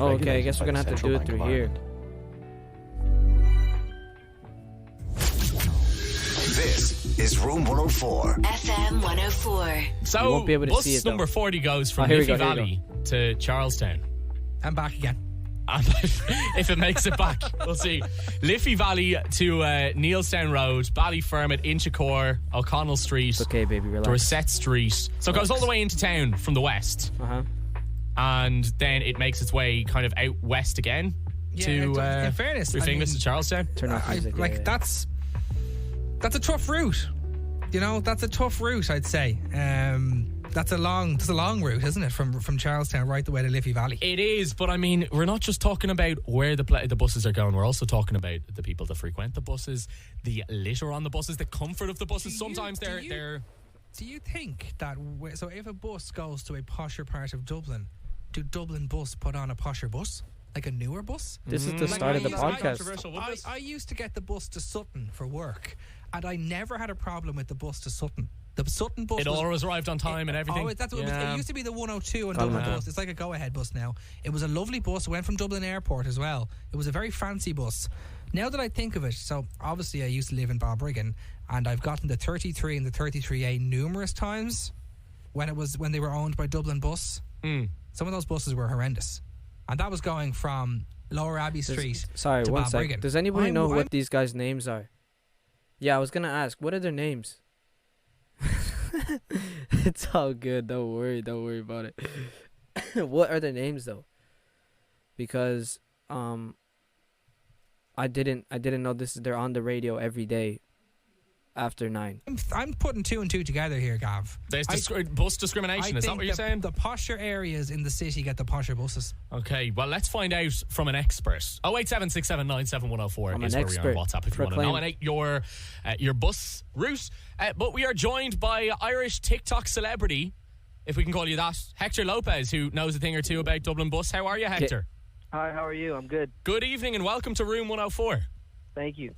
Oh, okay. I guess we're gonna have to do it through here. This is Room 104. FM 104. You won't be able to bus see it, though. number 40 goes from here we Liffey go, here we Valley to Charlestown. I'm back again. And if it makes it back, we'll see. Liffey Valley to Neilstown Road, Ballyfermot, Inchicore, O'Connell Street, It's okay, baby. Relax. Dorset Street. So it goes all the way into town from the west. Uh-huh. And then it makes its way kind of out west again to, in fairness, through Finglas to Charlestown. Turn off music. Yeah, yeah. That's a tough route. You know, that's a tough route, I'd say. That's a long route, isn't it? From Charlestown right the way to Liffey Valley. It is, but I mean, we're not just talking about where the buses are going. We're also talking about the people that frequent the buses, the litter on the buses, the comfort of the buses. Sometimes they're. Do you think that so if a bus goes to a posher part of Dublin, do Dublin Bus put on a posher bus, like a newer bus? This is the start of the podcast. I used to get the bus to Sutton for work, and I never had a problem with the bus to Sutton. The Sutton bus. It always arrived on time and everything. It used to be the 102 and Dublin bus. It's like a go-ahead bus now. It was a lovely bus. It went from Dublin Airport as well. It was a very fancy bus. Now that I think of it, so obviously I used to live in Balbriggan, and I've gotten the 33 and the 33A numerous times when they were owned by Dublin Bus. Some of those buses were horrendous, and that was going from Lower Abbey Street to one Balbriggan. second. Does anybody know what these guys' names are? Yeah, I was gonna ask. What are their names? It's all good. Don't worry about it. What are their names though? Because I didn't know they're on the radio every day after 9. I'm putting 2 and 2 together here, Gav. There's bus discrimination. Is that what you're saying? The posher areas in the city get the posher buses. Okay, well, let's find out from an expert. 08767971004 I'm is an where we are on expert. WhatsApp if you want to nominate your bus route. But we are joined by Irish TikTok celebrity, if we can call you that, Hector Lopez, who knows a thing or two about Dublin Bus. How are you, Hector? Hi, how are you? I'm good. Good evening and welcome to Room 104. Thank you.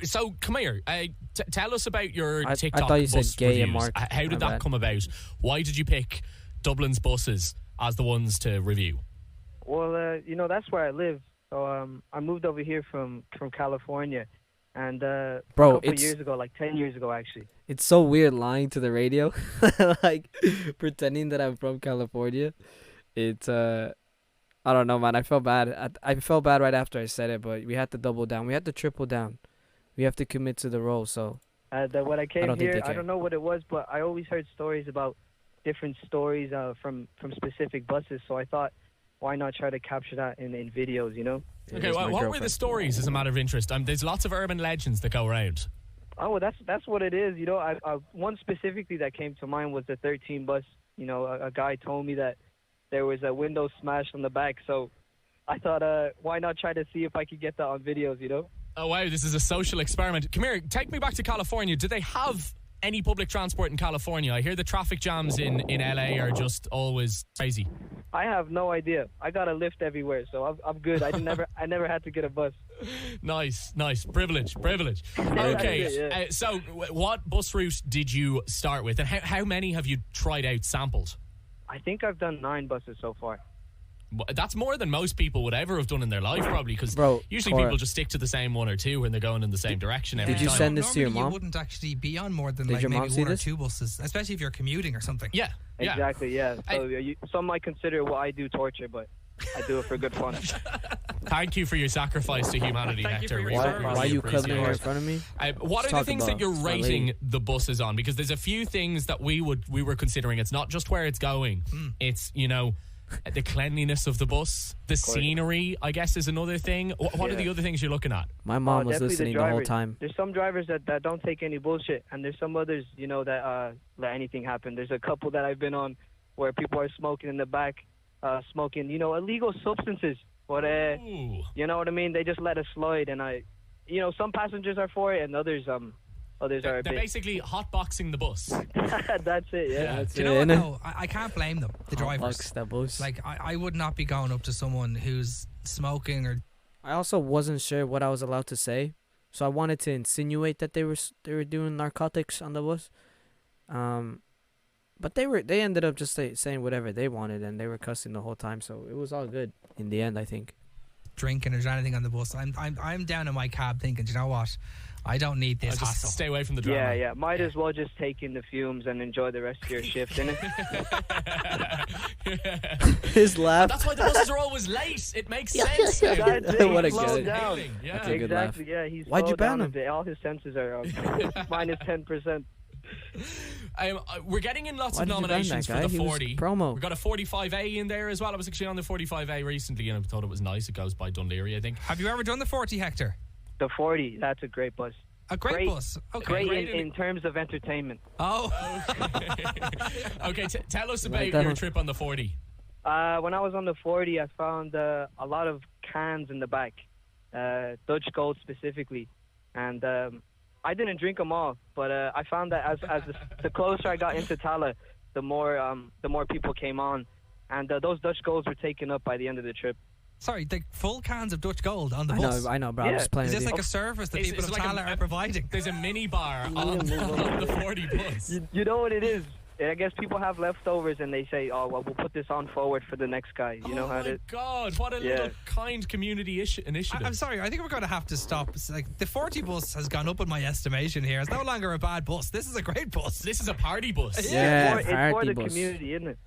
So, come here. Tell us about your TikTok I thought you bus said gay reviews. and Mark. How did that come about? Why did you pick Dublin's buses as the ones to review? Well, that's where I live. So I moved over here from California. And a couple of years ago, like 10 years ago, actually. It's so weird lying to the radio. Like, pretending that I'm from California. It's, I don't know, man. I felt bad. I felt bad right after I said it, but we had to double down. We had to triple down. We have to commit to the role, so. When I came here, I don't know what it was, but I always heard stories about different stories from specific buses. So I thought, why not try to capture that in videos, you know? Okay, well, what were the stories as a matter of interest? There's lots of urban legends that go around. Oh, well, that's what it is. You know, I one specifically that came to mind was the 13 bus. You know, a guy told me that there was a window smashed on the back. So I thought, why not try to see if I could get that on videos, you know? Oh, wow, this is a social experiment. Come here, take me back to California. Do they have any public transport in California? I hear the traffic jams in LA are just always crazy. I have no idea. I got a lift everywhere, so I'm good. I never had to get a bus. Nice. Privilege. Okay, so what bus route did you start with, and how many have you tried out, sampled? I think I've done 9 buses so far. That's more than most people would ever have done in their life, probably, because usually people just stick to the same 1 or 2 when they're going in the same direction every time. Did you send this to your mom? You wouldn't actually be on more than maybe 1 or 2 buses, especially if you're commuting or something. Yeah. Exactly, yeah. So some might consider what I do torture, but I do it for good fun. Thank you for your sacrifice to humanity, Hector. Why are you cuddling here in front of me? What are the things that you're rating the buses on? Because there's a few things that we were considering. It's not just where it's going. It's, the cleanliness of the bus, the scenery, I guess, is another thing. What are the other things you're looking at? My mom was listening the whole time. There's some drivers that don't take any bullshit, and there's some others, that let anything happen. There's a couple that I've been on where people are smoking in the back, smoking, illegal substances. But, you know what I mean? They just let it slide, and some passengers are for it, and others are They're basically hotboxing the bus. That's it, yeah. Do you know what, though? I can't blame them, the drivers. That bus. Like, I would not be going up to someone who's smoking or... I also wasn't sure what I was allowed to say, so I wanted to insinuate that they were doing narcotics on the bus. But they ended up just saying whatever they wanted, and they were cussing the whole time, so it was all good in the end, I think. Drinking or anything on the bus. I'm down in my cab thinking, do you know what? I don't need this Just hassle. stay away from the drama. Yeah. Might as well just take in the fumes and enjoy the rest of your shift, innit? His laugh. That's why the buses are always late. It makes sense. That's it. What a He slowed guy. down. Yeah. That's a good laugh. Exactly. Yeah, he's Why'd you slowed ban down a him? bit. All his senses are minus 10%. We're getting in lots Why of did you ban nominations that for guy? the He was 40. promo. We got a 45A in there as well. I was actually on the 45A recently and I thought it was nice. It goes by Dunleary, I think. Have you ever done the 40, Hector? The 40, that's a great bus. A great bus. Okay. Great in terms of entertainment. Oh. Okay, tell us about Like that your one. trip on the 40. When I was on the 40, I found a lot of cans in the back, Dutch Gold specifically, and I didn't drink them all. But I found that as the closer I got into Tala, the more people came on, and those Dutch Golds were taken up by the end of the trip. Sorry, the full cans of Dutch Gold on the bus. I know, bro. I'm Yeah. just playing Is with this you. like a service that It's- people it's of like Tala are providing? There's a mini bar on the 40 bus. You know what it is? I guess people have leftovers and they say, "Oh, well, we'll put this on forward for the next guy." You know how it Oh is. my God, what a Yeah. little kind community initiative. I'm sorry, I think we're going to have to stop. It's like the 40 bus has gone up in my estimation here. It's no longer a bad bus. This is a great bus. This is a party bus. Yeah, It's for party the bus. community, isn't it?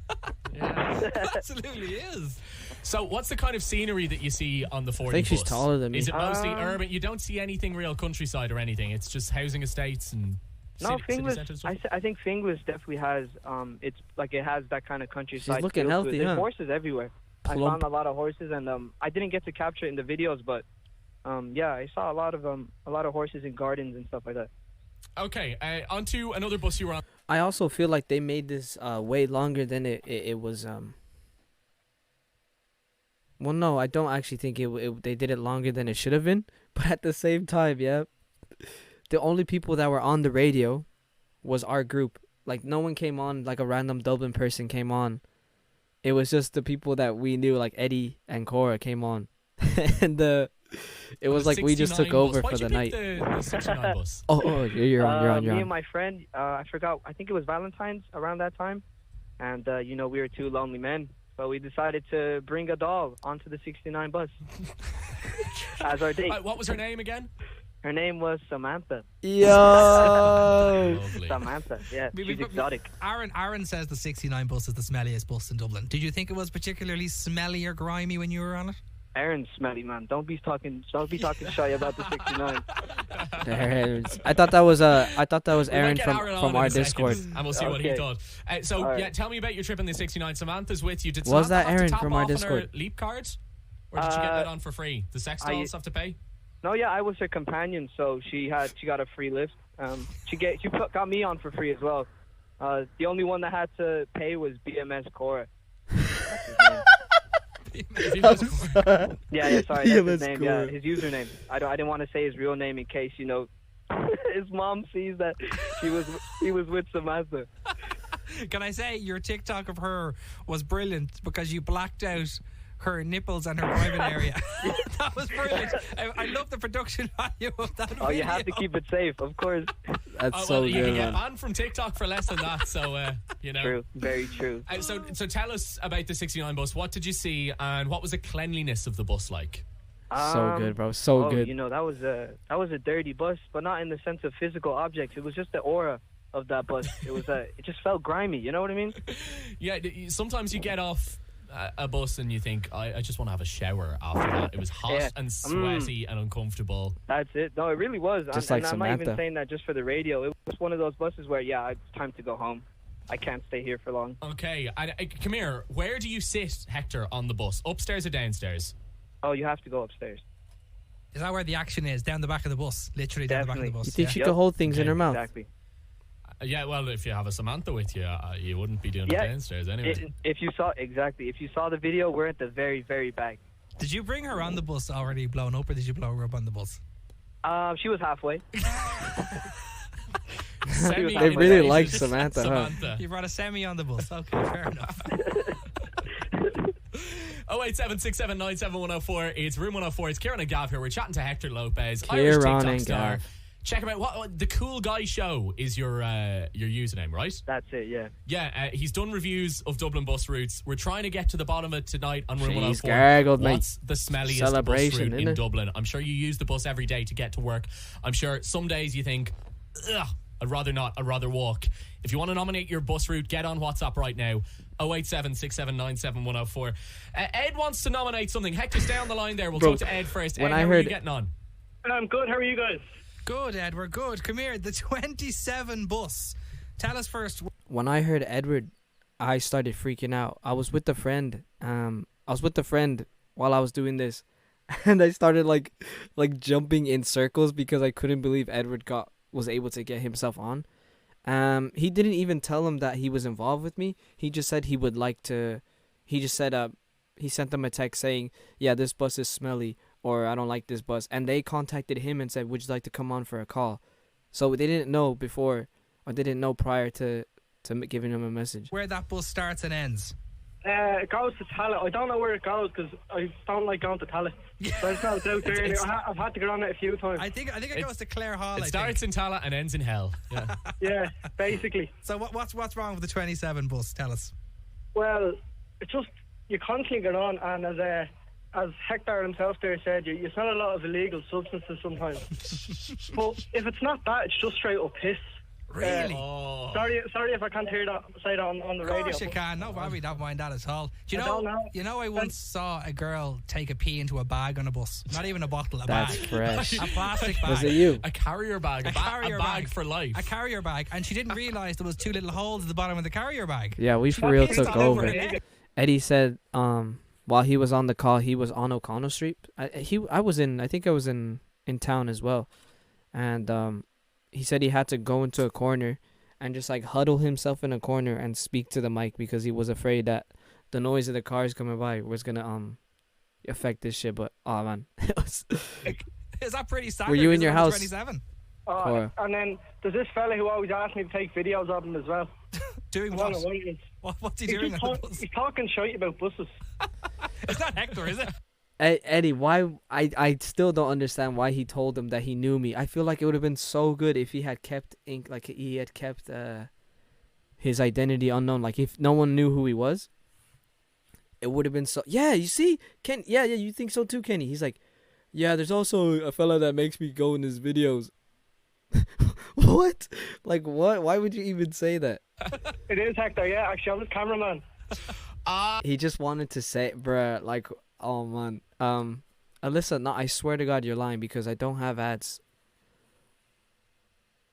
It absolutely is. So what's the kind of scenery that you see on the 40 I think she's bus? taller than me. Is it mostly urban? You don't see anything real countryside or anything. It's just housing estates and No, city Finglas. centres and stuff? I think Finglas definitely has. It's like it has that kind of countryside. looking feel to healthy, it. There's huh? horses everywhere. I Plump. found a lot of horses, and I didn't get to capture it in the videos, but yeah, I saw a lot of horses in gardens and stuff like that. Okay, on to another bus you were on. I also feel like they made this way longer than it was. Well, no, I don't actually think they did it longer than it should have been. But at the same time, yeah, the only people that were on the radio was our group. Like, no one came on, like a random Dublin person came on. It was just the people that we knew, like Eddie and Cora came on. And it was like we just took 69 over bus. for Why'd the you night. pick the 69 bus? Oh, you're on. Me and my friend, I forgot. I think it was Valentine's around that time, and we were two lonely men, so we decided to bring a doll onto the 69 bus as our date. What was her name again? Her name was Samantha. Yo. Lovely. Samantha, yeah, she's exotic. Aaron says the 69 bus is the smelliest bus in Dublin. Did you think it was particularly smelly or grimy when you were on it? Aaron's smelly, man. Don't be talking shy about the 69. I thought that was We might Aaron get from Aaron on from in our a second, Discord. and we'll see what he Okay. thought. All right. Yeah, tell me about your trip in the 69. Samantha's with you. Did Was Samantha that have to Aaron top from our off on Discord? her leap cards, or did she get that on for free? The sex dolls have to pay. No, yeah, I was her companion, so she got a free lift. She got me on for free as well. The only one that had to pay was BMS Cora. Yeah, sorry, that's his name. Yeah, his username. I didn't want to say his real name in case his mom sees that he was with Samantha. Can I say your TikTok of her was brilliant because you blacked out her nipples and her private area. That was brilliant. I love the production value of that video. Oh, you have to keep it safe, of course. That's so you good, can get man. banned from TikTok for less than that. So True, very true. So tell us about the 69 bus. What did you see, and what was the cleanliness of the bus like? So good, bro. So good. That was a dirty bus, but not in the sense of physical objects. It was just the aura of that bus. It just felt grimy. You know what I mean? Yeah. Sometimes you get off a bus and you think, I just want to have a shower after that. It was hot and sweaty and uncomfortable. That's it. No, it really was. Just and like I'm not even Samantha. saying that just for the radio. It was one of those buses where, it's time to go home. I can't stay here for long. Okay, and come here. Where do you sit, Hector, on the bus? Upstairs or downstairs? Oh, you have to go upstairs. Is that where the action is? Down the back of the bus? Literally down the back of the Definitely. bus? You think yeah. she could hold things in her mouth? Exactly. Yeah, well, if you have a Samantha with you, you wouldn't be doing Yeah. it downstairs anyway. If you saw the video, we're at the very, very back. Did you bring her on the bus already blown up, or did you blow her up on the bus? She was halfway. They really like Samantha, huh? You brought a semi on the bus. Okay, fair enough. 08767971004. It's Room 104. It's Kieran and Gav here. We're chatting to Hector Lopez, Kieran Irish TikTok and star. Gav. Check him out. What the Cool Guy Show is your username, right? That's it, yeah. Yeah, he's done reviews of Dublin bus routes. We're trying to get to the bottom of it tonight on Room Jeez, 104. gargled, mate. What's the smelliest Celebration, bus route in innit? Dublin? I'm sure you use the bus every day to get to work. I'm sure some days you think, ugh, I'd rather not, I'd rather walk. If you want to nominate your bus route, get on WhatsApp right now. 087 6797 104. Ed wants to nominate something. Hector, stay on the line there. We'll Bro, talk to Ed first. Ed, when how I are heard- you getting on? I'm good. How are you guys? Good, Ed. We're good. Come here. The 27 bus. Tell us first. When I heard Edward, I started freaking out. I was with a friend. While I was doing this, and I started like jumping in circles because I couldn't believe Edward was able to get himself on. He didn't even tell him that he was involved with me. He just said he would like to. He just said he sent them a text saying, "Yeah, this bus is smelly," or "I don't like this bus," and they contacted him and said, "Would you like to come on for a call?" So they didn't know before, or they didn't know prior to giving him a message. Where that bus starts and ends. It goes to Tallaght. I don't know where it goes because I don't like going to Tallaght. So I just know it's out there. I've had to get on it a few times. I think it goes to Clare Hall. It I starts think. in Tallaght and ends in hell. Yeah. Yeah, basically. So what's wrong with the 27 bus? Tell us. Well, it's just you constantly get on, and as Hector himself there said, you smell a lot of illegal substances sometimes. But if it's not that, it's just straight up piss. Really? Oh. Sorry if I can't say that on the Of radio. course you but can. No, Bobby, don't mind that at all. Do you I know? don't know. You know, I once saw a girl take a pee into a bag on a bus. Not even a bottle, a That's bag. fresh. A plastic bag. Was it you? A carrier bag. A carrier bag for life. A carrier bag, and she didn't realise there was two little holes at the bottom of the carrier bag. Yeah, we for real pissed took all over over. it. Eddie said, while he was on the call, he was on O'Connell Street. I think I was in town as well, and he said he had to go into a corner and just like huddle himself in a corner and speak to the mic because he was afraid that the noise of the cars coming by was gonna affect this shit. But oh man, it was Is that pretty standard? Were you in Is your it house? 27? Cora. And then there's this fella who always asks me to take videos of him as well. Doing I don't what? know what he is. What's he He's doing just on the bus? he's talking shite about buses. It's not Hector, is it? Eddie, why I still don't understand why he told him that he knew me. I feel like it would have been so good if he had kept his identity unknown. Like if no one knew who he was, it would have been so. Yeah, you see, Ken. Yeah, you think so too, Kenny. He's like, yeah. There's also a fella that makes me go in his videos. What? Like what? Why would you even say that? It is Hector, yeah. Actually, I'm his cameraman. He just wanted to say, bruh, like, oh man. Alyssa, no, I swear to God, you're lying because I don't have ads.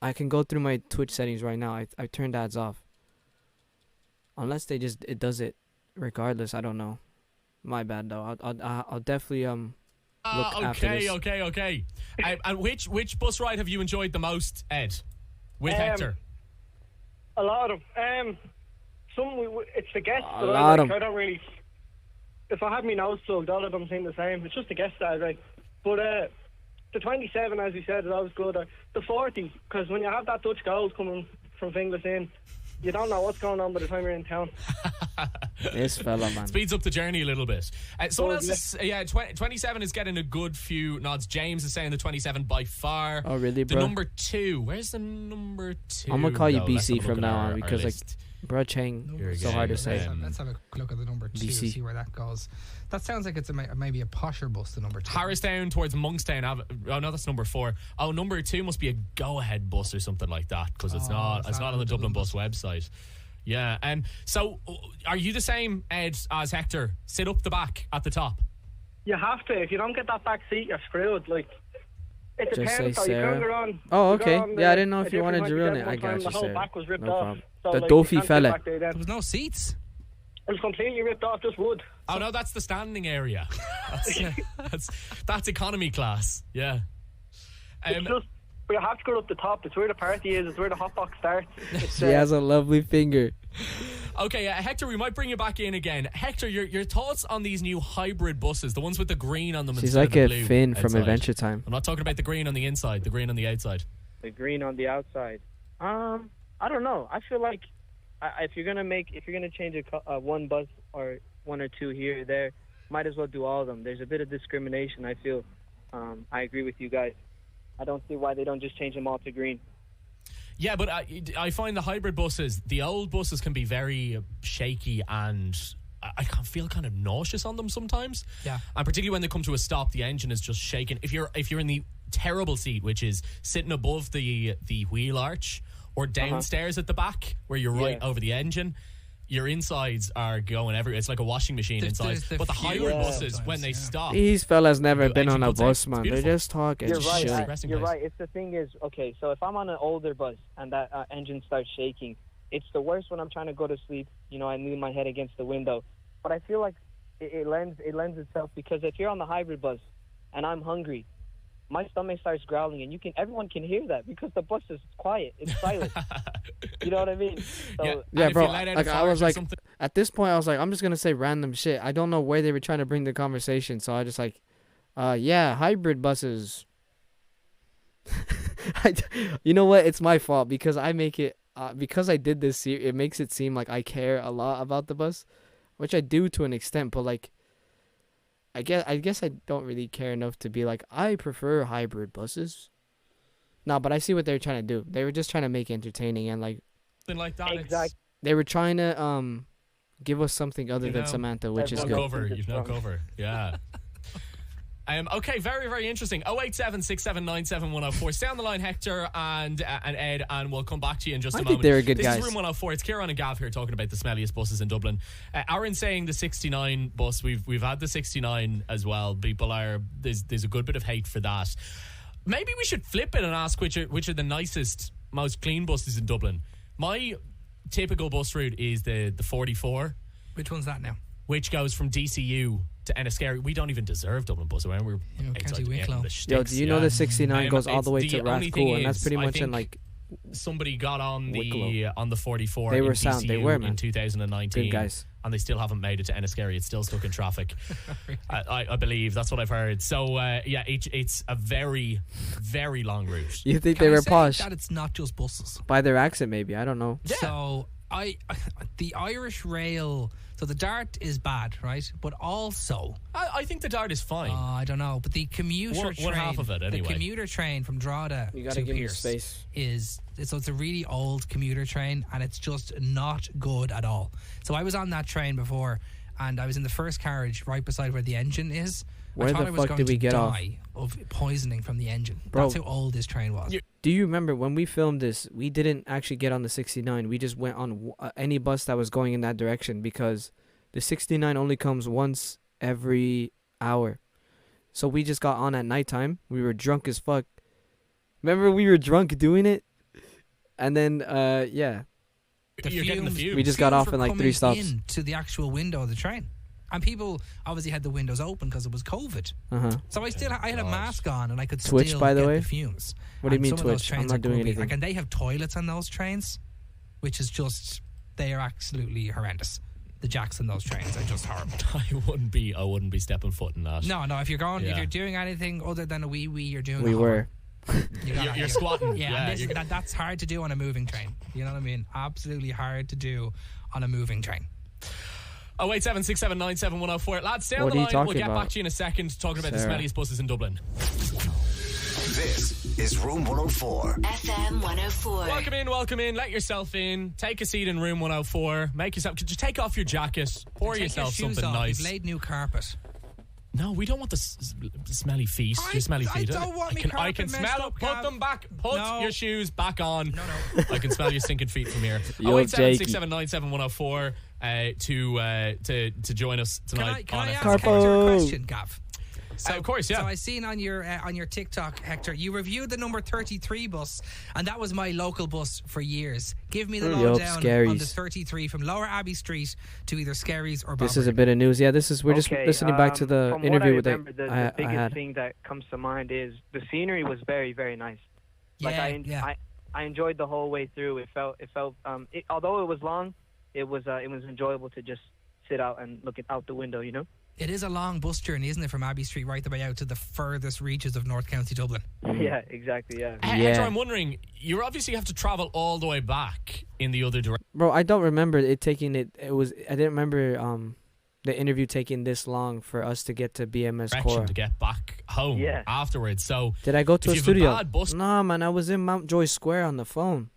I can go through my Twitch settings right now. I turned ads off. Unless it does it regardless. I don't know. My bad though. I'll definitely look after this. Okay. And which bus ride have you enjoyed the most, Ed? With Hector? A lot of them. It's the guests A that lot I of like. I don't really. If I had my nose plugged, all of them seem the same. It's just the guests that I like. But the 27, as you said, is always good. The 40, because when you have that Dutch gold coming from Finglas in, you don't know what's going on by the time you're in town. This fella, man. Speeds up the journey a little bit. Someone Oh, else is, 27 is getting a good few nods. James is saying the 27 by far. Oh, really, The bro? number 2. Where's the number 2? I'm gonna call you go? Let's BC have a look from at now our- on our because, like, list. Bro Chang, Here we so go. hard to say. Let's have a look at the number 2, DC. see where that goes. That sounds like it's maybe a posher bus, the number 2. Harrisdown towards Monkstown. Oh no, that's number 4. Oh, number 2 must be a go-ahead bus or something like that because it's not on the Dublin Bus website. Yeah, so are you the same, Ed, as Hector? Sit up the back at the top. You have to. If you don't get that back seat, you're screwed. Like, it Just depends. say though. You Sarah. can go on. Oh, you go okay. on Yeah, I the- didn't know if a you wanted different to ruin it. 97 I one time, got you, The whole Sarah. back was ripped No off. problem. So, The like, Doffy you can't sit fella. back there then. There was no seats. It was completely ripped off, just wood. Oh no, that's the standing area. That's economy class. Yeah. It's just, but you have to go up the top. It's where the party is. It's where the hot box starts. It's, She has a lovely finger. Okay, Hector, we might bring you back in again. Hector, your thoughts on these new hybrid buses, the ones with the green on them She's instead like of the a blue Finn from outside? Adventure Time. I'm not talking about the green on the inside, the green on the outside. The green on the outside. I don't know. I feel like if you're gonna change one bus or one or two here or there, might as well do all of them. There's a bit of discrimination. I feel. I agree with you guys. I don't see why they don't just change them all to green. Yeah, but I find the hybrid buses, the old buses can be very shaky, and I can feel kind of nauseous on them sometimes. Yeah. And particularly when they come to a stop, the engine is just shaking. If you're in the terrible seat, which is sitting above the wheel arch or downstairs at the back where you're right over the engine, your insides are going everywhere. It's like a washing machine inside. But the hybrid buses, when they stop, These fellas never the been engine on a cuts out. bus, It's man. They're beautiful. just talking You're right. shit. Resting You're place. right. It's the thing is, okay, so if I'm on an older bus and that engine starts shaking, it's the worst when I'm trying to go to sleep. You know, I lean my head against the window. But I feel like it lends itself, because if you're on the hybrid bus and I'm hungry, my stomach starts growling, and everyone can hear that because the bus is quiet. It's silent. You know what I mean? So, Yeah, Yeah, and if bro. you let out a Like I fart was or like, something- at this point, I was like, I'm just gonna say random shit. I don't know where they were trying to bring the conversation, so I just like, yeah, hybrid buses. You know what? It's my fault because I make it. Because I did this, it makes it seem like I care a lot about the bus, which I do to an extent. But like, I guess I don't really care enough to be like, I prefer hybrid buses. No, but I see what they're trying to do. They were just trying to make it entertaining, and like something like that. Exactly. they were trying to give us something other You than know, Samantha, which is You've good. no cover. You've no cover. Yeah. Okay, very, very interesting. 087-6797-104. Stay on the line, Hector and Ed, and we'll come back to you in just a I moment. think they were good this guys. is Room 104. It's Kieran and Gav here talking about the smelliest buses in Dublin. Aaron saying the 69 bus. We've had the 69 as well. People are there's a good bit of hate for that. Maybe we should flip it and ask which are the nicest, most clean buses in Dublin. My typical bus route is the 44, Which one's that now? which goes from DCU to Enniskerry. We don't even deserve Dublin bus. We're County outside Wicklow. the Yo, sticks, do you know yeah. the 69 goes all it's the way the to only thing Rathcoole, and that's is, pretty I much in think like somebody got on Wicklow. the 44. They in were sound. They DCU were, in man. 2019. Good guys. And they still haven't made it to Enniskerry. It's still stuck in traffic. I believe that's what I've heard. So yeah, it's a very, very long route. You think Can they I were say posh that it's not just buses? by their accent? Maybe I don't know. Yeah. So the Irish Rail. So the Dart is bad, right? But also, I think the Dart is fine. I don't know. But the commuter One train, half of it, anyway. the commuter train from Drogheda You gotta to give me Pierce space. it's a really old commuter train, and it's just not good at all. So I was on that train before, and I was in the first carriage right beside where the engine is. Where I thought the I was fuck going did we to get off? die of poisoning from the engine. Bro. That's how old this train was. Do you remember when we filmed this? We didn't actually get on the 69. We just went on any bus that was going in that direction because the 69 only comes once every hour. So we just got on at nighttime. We were drunk as fuck. Remember we were drunk doing it? And then, yeah. You're getting the fumes. We just got off were in like 3 coming stops. into the actual window of the train. And people obviously had the windows open because it was COVID. Uh-huh. So I had a mask on and I could Twitch, still by the get way? the fumes. What do you And mean some of those Twitch? I'm trains not are doing grubby. anything. Like, and they have toilets on those trains, which is just, they are absolutely horrendous. The jacks on those trains are just horrible. I wouldn't be stepping foot in that. No, if you're going, if Yeah. you're doing anything other than a wee, you're doing. We a were. You're squatting. Yeah, Yeah, and that's hard to do on a moving train. You know what I mean? Absolutely hard to do on a moving train. 087-6797-104. Lads, stay on What the are you line. We'll talking get about? back to you in a second talking about the Sarah. smelliest buses in Dublin. This is Room 104. FM 104. Welcome in. Let yourself in. Take a seat in room 104. Make yourself. Could you take off your jacket? Pour Take yourself your shoes something off. nice. You've laid new carpet. No, we don't want the smelly feet. Your smelly I feet. don't want me I carpet can messed smell up, it. Put Gav. them back. Put No. your shoes back on. No. I can smell your stinking feet from here. Yo, 087-6797-104 to join us tonight Can on I ask FM. Hector a Carpo. question, Gav? Of course, yeah. So I seen on your TikTok, Hector, you reviewed the number 33 bus, and that was my local bus for years. Give me the Yup, lowdown on the Scaries. 33 from Lower Abbey Street to either Scaries or This is a Balbriggan. bit of news. Yeah, we're just Okay, listening back to the from interview what with I remember, the I biggest had. thing that comes to mind is the scenery was very, very nice. Like Yeah, I enjoyed the whole way through. It felt although it was long, it was enjoyable to just sit out and look out the window, you know? It is a long bus journey, isn't it, from Abbey Street right the way out to the furthest reaches of North County Dublin? Yeah, exactly, yeah. Hector, I'm wondering, you obviously have to travel all the way back in the other direction. Bro, I don't remember it taking it. I didn't remember the interview taking this long for us to get to BMS Cora. To get back home Yeah. afterwards. So Did I go to if a you have studio? a bad bus No, man, I was in Mountjoy Square on the phone.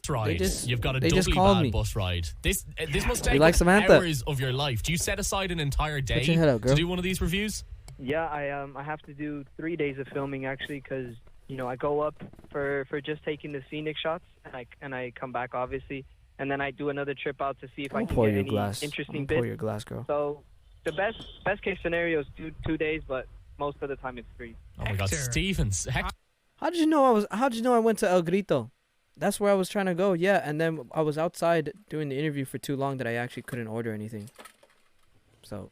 ride, just- you've got a they just doubly called bad me. bus ride. This must take like up Samantha? hours of your life. Do you set aside an entire day your head up, girl. to do one of these reviews? Yeah, I have to do 3 days of filming actually, because I go up for just taking the scenic shots, and I come back obviously, and then I do another trip out to see if I Don't can pour get your any glass. interesting Don't pour bits. your glass, girl. So the best case scenario is 2 days, but most of the time it's 3. Oh my God, Hector. Stevens. How did you know I went to El Grito? That's where I was trying to go. Yeah, and then I was outside doing the interview for too long that I actually couldn't order anything. So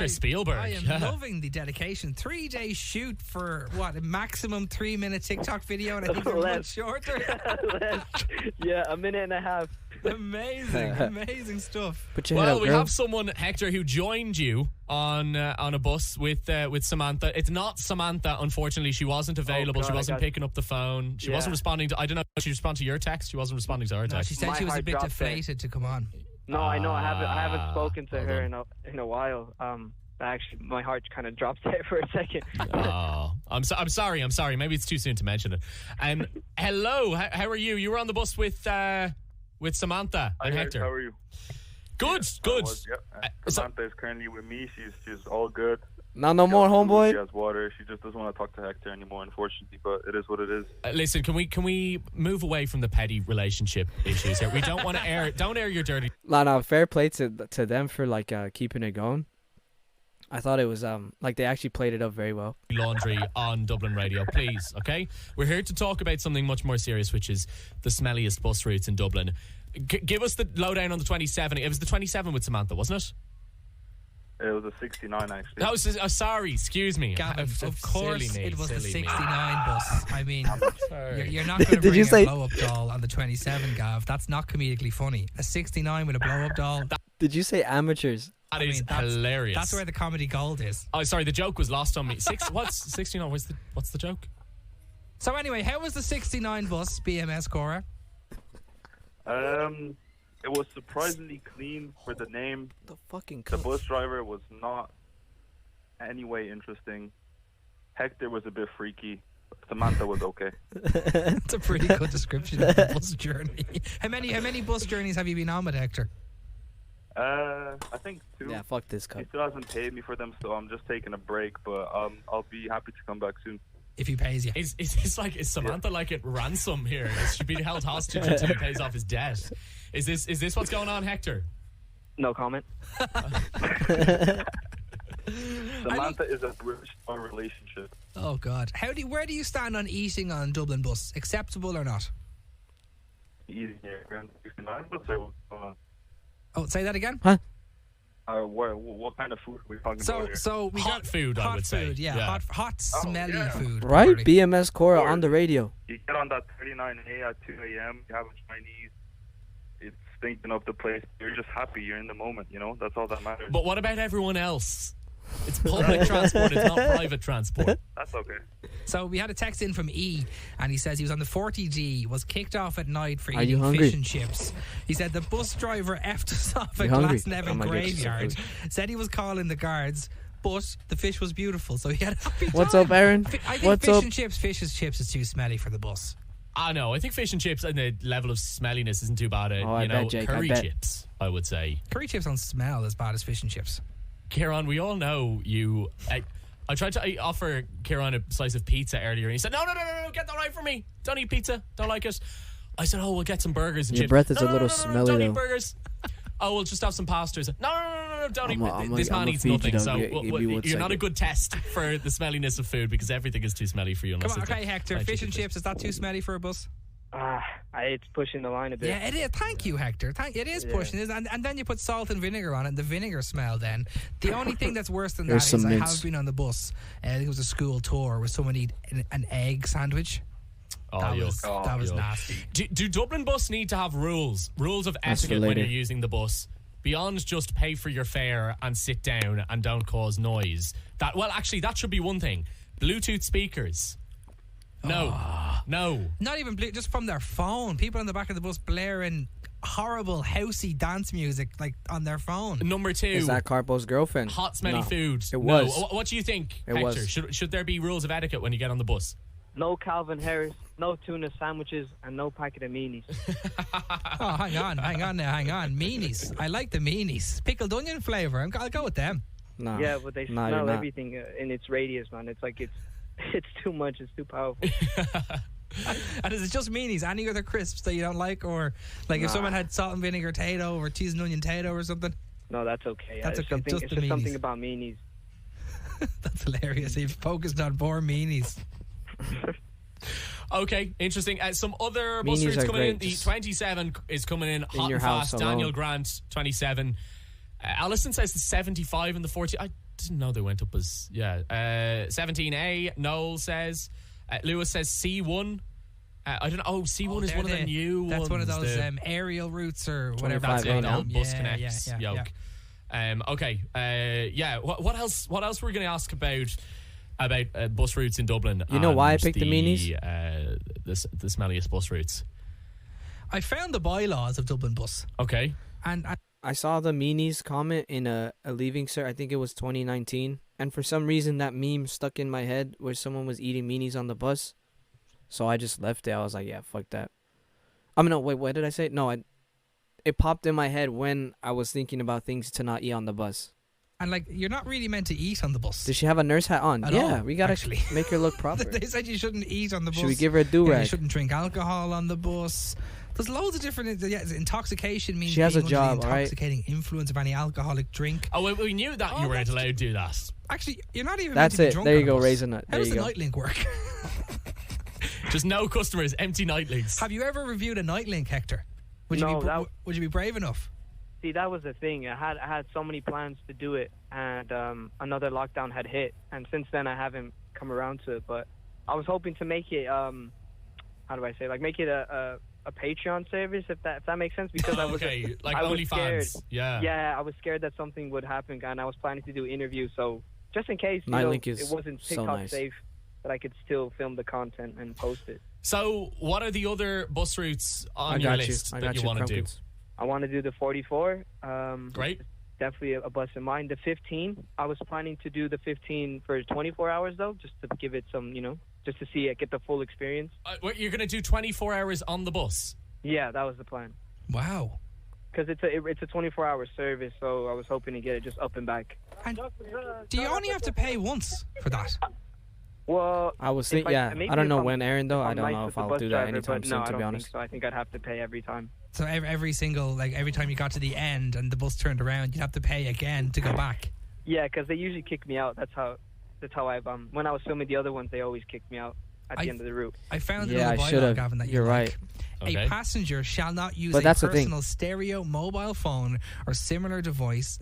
Spielberg. I am yeah. loving the dedication. 3-day shoot for what, a maximum 3-minute TikTok video, and I think they're much Less. shorter. Yeah, a minute and a half. Amazing stuff. put your head Well, up, we girl. have someone, Hector, who joined you on a bus with Samantha. It's not Samantha, unfortunately. She wasn't available. God, she I wasn't got- picking up the phone. She wasn't Yeah. responding to. I don't know. Did she respond to your text? She wasn't responding to our No, text. she said My she was a heart bit dropped there. deflated to come on. No, I know. I haven't spoken to well her done. in a while. Actually, my heart kind of dropped there for a second. Oh, I'm sorry. Maybe it's too soon to mention it. Hello, how are you? You were on the bus with Samantha and Hector. How are you? Good, good. So- Samantha is currently with me. She's all good. Now no more, She homeboy. has water. She just doesn't want to talk to Hector anymore, unfortunately. But it is what it is. Listen, can we move away from the petty relationship issues here? We don't want to don't air your dirty No, fair play to them for like keeping it going. I thought it was like they actually played it up very well. laundry on Dublin Radio, please. Okay, we're here to talk about something much more serious, which is the smelliest bus routes in Dublin. Give us the lowdown on the 27. It was the 27 with Samantha, wasn't it? It was a 69 actually. That was sorry, excuse me. Gavin, of course Silly me, it was the silly me. 69 bus. I mean, Sorry. you're not going to Did bring you a say- blow-up doll on the 27, Gav. That's not comedically funny. A 69 with a blow-up doll. Did you say amateurs? That I is mean, that's- hilarious. That's where the comedy gold is. Oh, sorry, the joke was lost on me. What's 69? What's the joke? So anyway, how was the 69 bus, BMS Cora? It was surprisingly clean for the name. The fucking The bus driver was not any way interesting. Hector was a bit freaky. Samantha was okay. That's a pretty good description of the bus journey. How many bus journeys have you been on with Hector? I think 2. Yeah, fuck this He cup. still hasn't paid me for them, so I'm just taking a break. But I'll be happy to come back soon. If he pays you. Is Samantha like at ransom here? Is she being held hostage until he pays off his debt? Is this what's going on, Hector? No comment. Samantha is a bridge to our relationship. Oh God. Where do you stand on eating on Dublin bus? Acceptable or not? Easy here. Grand 69, but so what's going on? Oh, say that again. What kind of food are we talking about here? So we Hot got food, I hot would say. food, yeah, Yeah. hot smelly yeah. food. Right? Probably. BMS Cora on the radio. You get on that 39A at 2 a.m., you have a Chinese, it's stinking up the place. You're just happy, you're in the moment, That's all that matters. But what about everyone else? It's public transport, it's not private transport. That's okay. So we had a text in from E, and he says he was on the 40G, was kicked off at night for Are you eating hungry? fish and chips. He said the bus driver effed us off at You hungry? Glasnevin I might get you some graveyard. food. Said he was calling the guards, but the fish was beautiful, so he had a happy What's time. up, Aaron? I think What's fish up? and chips, fish is too smelly for the bus. I know. I think fish and chips and the level of smelliness isn't too bad. Oh, I bet, Jake, I curry bet. chips, I would say. Curry chips don't smell as bad as fish and chips. Kieran, we all know you. I tried to offer Kieran a slice of pizza earlier, and he said, "No, get that right for me. Don't eat pizza. Don't like it." I said, "Oh, we'll get some burgers and Your chips." breath is "No, a little no, smelly, Don't though. eat burgers. Oh, we'll just have some pasta. No, don't eat. I'ma- This man I'ma eats feed you, nothing, though. so Give me one you're not a second. good test for the smelliness of food because everything is too smelly for you. Come Unless on, it's okay, Hector. fried Fish chicken and chips, is that too smelly for a bus? It's pushing the line a bit. Yeah, it is. Thank you, Hector. It is pushing it, and then you put salt and vinegar on it, and the vinegar smell. Then the only thing that's worse than that There's is some I mince. have been on the bus. I think it was a school tour where someone eat an egg sandwich. Oh, That yuck. was Yuck. nasty. Do Dublin bus need to have rules of That's for etiquette when later. you're using the bus beyond just pay for your fare and sit down and don't cause noise? That should be one thing. Bluetooth speakers. No. Not even just from their phone. People on the back of the bus blaring horrible housey dance music like on their phone. Number 2. Is that Carpo's girlfriend? Hot smelly No. food. It No. was. What do you think, It Hector? was. Should there be rules of etiquette when you get on the bus? No Calvin Harris, no tuna sandwiches, and no packet of meanies. Oh, hang on. Meanies. I like the meanies. Pickled onion flavour. I'll go with them. No. Yeah, but they No, you're smell not. everything in its radius, man. It's like it's too much. It's too powerful. And is it just meanies? Any other crisps that you don't like? Or like if Nah. someone had salt and vinegar tato or cheese and onion tato or something? No, that's okay. That's it's okay, something, just it's the just something meanies. about meanies. That's hilarious. You've focused on poor meanies. Okay, interesting. Some other bus Meanies routes are coming in. great. The 27 is coming in hot your and house fast. alone. Daniel Grant, 27. Alison says the 75 and the 40. I didn't know they went up as, 17A. Noel says. Lewis says C1. I don't know. Oh, C1 is they're one of the new ones. That's one of those the- aerial routes or whatever. That's Five it. A The now. old Bus Yeah, Connects yeah, yeah, yoke. Okay. What else? What else were we going to ask about bus routes in Dublin? You know why I and picked the meanies? The smelliest bus routes. I found the bylaws of Dublin Bus, Okay. and I saw the meanies comment in a Leaving Cert. I think it was 2019. And for some reason, that meme stuck in my head where someone was eating meanies on the bus. So I just left it. I was like, yeah, fuck that. I mean, no, wait, what did I say? No, it popped in my head when I was thinking about things to not eat on the bus. like you're not really meant to eat on the bus. Does she have a nurse hat on? At Yeah, all, we gotta actually. make her look proper. They said you shouldn't eat on the bus. Should we give her a Yeah, do-rag? you shouldn't drink alcohol on the bus. There's loads of different. Intoxication means She has being a under job, the all right? intoxicating influence of any alcoholic drink. Oh, we knew that Oh, you weren't that's- allowed to do that. Actually, you're not even. That's meant to be it. drunk There on you a go, bus. raise a nut. How There does you the go. Nightlink work? Just no customers, empty nightlinks. Have you ever reviewed a Nightlink, Hector? Would No, you be that- would you be brave enough? See, that was the thing. I had so many plans to do it, and another lockdown had hit, and since then I haven't come around to it. But I was hoping to make it how do I say, like, make it a Patreon service, if that makes sense, because I was Okay, like I was scared. OnlyFans. Yeah. Yeah, I was scared that something would happen, and I was planning to do interviews. So just in case Nightlink is it wasn't so TikTok nice. safe, that I could still film the content and post it. So, what are the other bus routes I on your got you. list I that got you you, want to do? Crumpets. I want to do the 44. Great. Definitely a bus in mind. The 15, I was planning to do the 15 for 24 hours, though, just to give it some, just to see it, get the full experience. You're going to do 24 hours on the bus? Yeah, that was the plan. Wow. Because it's a 24-hour service, so I was hoping to get it just up and back. And do you only have to pay once for that? Well, I was if thinking, yeah. maybe I don't if know I'm- when, Aaron, though. if I I'm don't nice know with if the I'll bus do that driver, anytime but soon, no, I to be don't honest. think so. I think I'd have to pay every time. So every single, like every time you got to the end and the bus turned around, you'd have to pay again to go back. Yeah, because they usually kick me out. That's how I when I was filming the other ones, they always kicked me out at the end of the route. I found Yeah, another I bylaw, should've. Gavin, that You're you right. like. Okay. A passenger shall not use But a that's the thing. personal stereo, mobile phone, or similar device,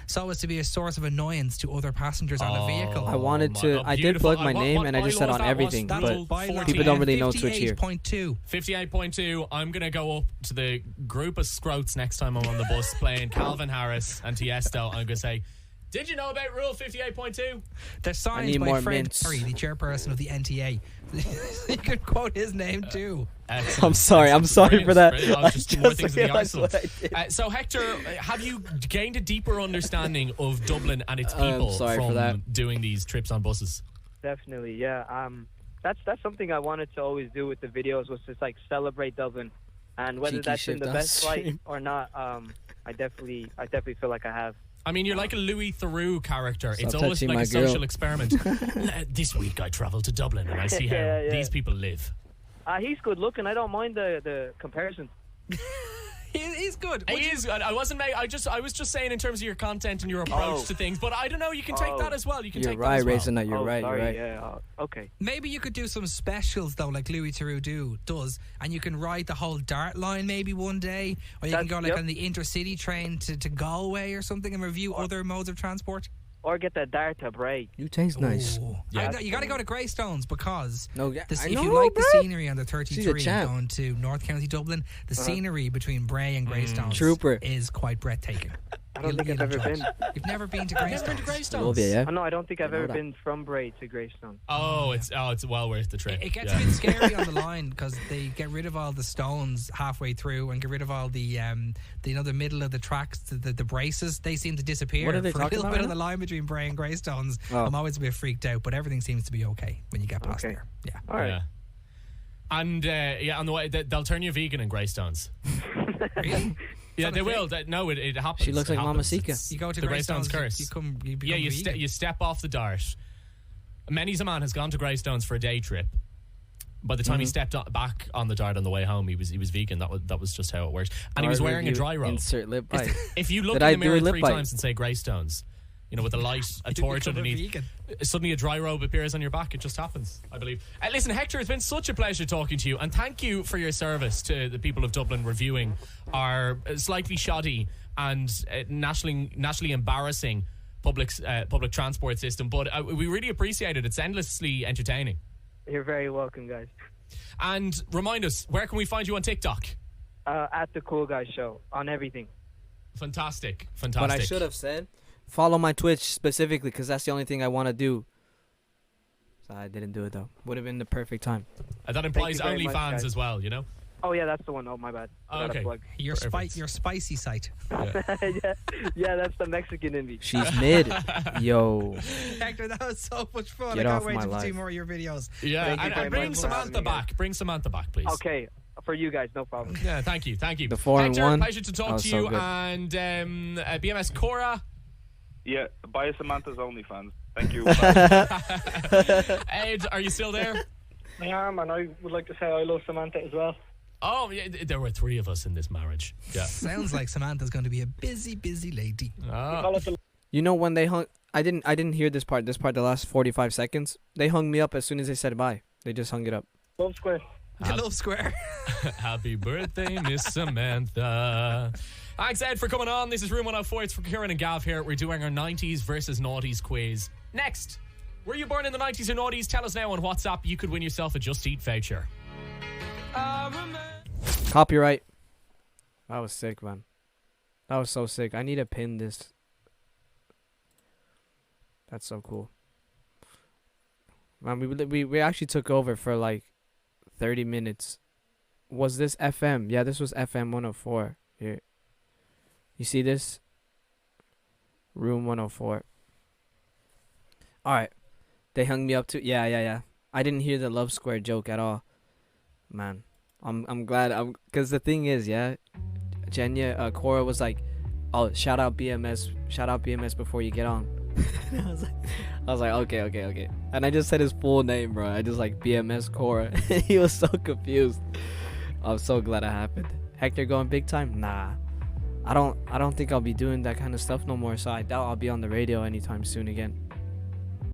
so as to be a source of annoyance to other passengers on a vehicle. I wanted to. I did plug my name and I just said on everything, but people don't really know Twitch here. 58.2. 58.2. I'm going to go up to the group of scroats next time I'm on the bus playing Calvin Harris and Tiesto. I'm going to say, did you know about Rule 58.2? They're signed need by more Fred mints. Perry, the chairperson of the NTA. You can quote his name too. Excellent. I'm sorry. I'm sorry for that. Brilliant. I Just more just things in the realized arsenal. what I did. So, Hector, have you gained a deeper understanding of Dublin and its people sorry for from that. doing these trips on buses? Definitely, yeah. That's something I wanted to always do with the videos, was just like celebrate Dublin, and whether Cheeky that's shit in the down best light stream. or not, I definitely feel like I have. I mean, you're like a Louis Theroux character. Stop It's almost touching like my a girl. social experiment. This week I travel to Dublin and I see how Yeah. these people live. He's good looking. I don't mind the comparison. He's good. He is. I wasn't. I was just saying in terms of your content and your approach Oh. to things. But I don't know. You can take Oh. that as well. You can You're take right, that as well. Raisin Nut. You're right. Sorry, You're right. Yeah. Okay. Maybe you could do some specials though, like Louis Theroux does, and you can ride the whole Dart line maybe one day, or you can go like Yep. on the intercity train to Galway or something and review other modes of transport. or get the dart to Bray. You taste nice. Ooh. Yeah. You got to go to Greystones because No, if I you know, like the bro. scenery on the She's a 33 champ. going to North County Dublin, the scenery between Bray and Greystones Trooper. is quite breathtaking. I don't think I've ever been. You've never been to Never Greystones? been to Greystones. Love it, yeah. Oh, no, I don't think I've know ever that. been from Bray to Greystone. Oh, it's well worth the trip. It gets Yeah. a bit scary on the line because they get rid of all the stones halfway through and get rid of all the the middle of the tracks, the braces. They seem to disappear. What are they for a talking little about bit of right the line between Bray and Greystones. Oh. I'm always a bit freaked out, but everything seems to be okay when you get past Okay. there. Yeah. All right. Yeah. And on the way, they'll turn you vegan in Greystones. Really? Yeah, they will. No, it happens. She looks It like Mama happens. Sika. It's You go to the Greystones Greystones, curse. you become Yeah, vegan. you step off the dart. Many's a man has gone to Greystones for a day trip. By the time he stepped back on the dart on the way home, he was vegan. That was just how it worked. And he was wearing a dry robe. Insert lip bite. If you look Did in I the do a mirror lip 3 bite? times and say Greystones, with a light, a torch become a underneath, vegan. suddenly a dry robe appears on your back. It just happens, I believe. Listen, Hector, it's been such a pleasure talking to you, and thank you for your service to the people of Dublin reviewing our slightly shoddy and nationally embarrassing public transport system. But we really appreciate it. It's endlessly entertaining. You're very welcome, guys. And remind us, where can we find you on TikTok? At the Cool Guys Show on everything. Fantastic. What I should have said, follow my Twitch specifically because that's the only thing I want to do. So I didn't do it though. Would have been the perfect time. That implies you very much, OnlyFans guys. as well, Oh, yeah, that's the one. Oh, my bad. Forgot to Okay. plug. Your spicy site. yeah, that's the Mexican in me. She's mid. Yo. Hector, that was so much fun. Get I off can't wait my to life. see more of your videos. Yeah, Thank you and very bring much for having Samantha me, guys. back. Bring Samantha back, please. Okay, for you guys, no problem. Yeah, thank you. The 4 and Hector, 1. pleasure to talk Oh, to so you. good. And BMS Cora. Yeah, buy Samantha's OnlyFans. Thank you. Ed, are you still there? I am, and I would like to say I love Samantha as well. Oh, yeah, there were 3 of us in this marriage. Yeah. Sounds like Samantha's going to be a busy lady. Call it the You know when they hung? I didn't hear this part. This part, the last 45 seconds, they hung me up as soon as they said bye. They just hung it up. Love Square. The Love Square. Happy birthday, Miss Samantha. Thanks, Ed, for coming on. This is Room 104. It's for Kieran and Gav here. We're doing our 90s versus noughties quiz. Next, were you born in the 90s or noughties? Tell us now on WhatsApp. You could win yourself a Just Eat voucher. Copyright. That was sick, man. That was so sick. I need to pin this. That's so cool. Man, we actually took over for like 30 minutes. Was this FM? Yeah, this was FM 104. Here. You see this? Room 104. Alright. They hung me up to... Yeah. I didn't hear the Love Square joke at all. Man. I'm glad. Because the thing is, yeah, Jenya, Cora was like, oh, shout out BMS before you get on. I was like, okay. And I just said his full name, bro. I just like BMS Cora. He was so confused. I'm so glad it happened. Hector going big time? Nah. I don't think I'll be doing that kind of stuff no more, so I doubt I'll be on the radio anytime soon again.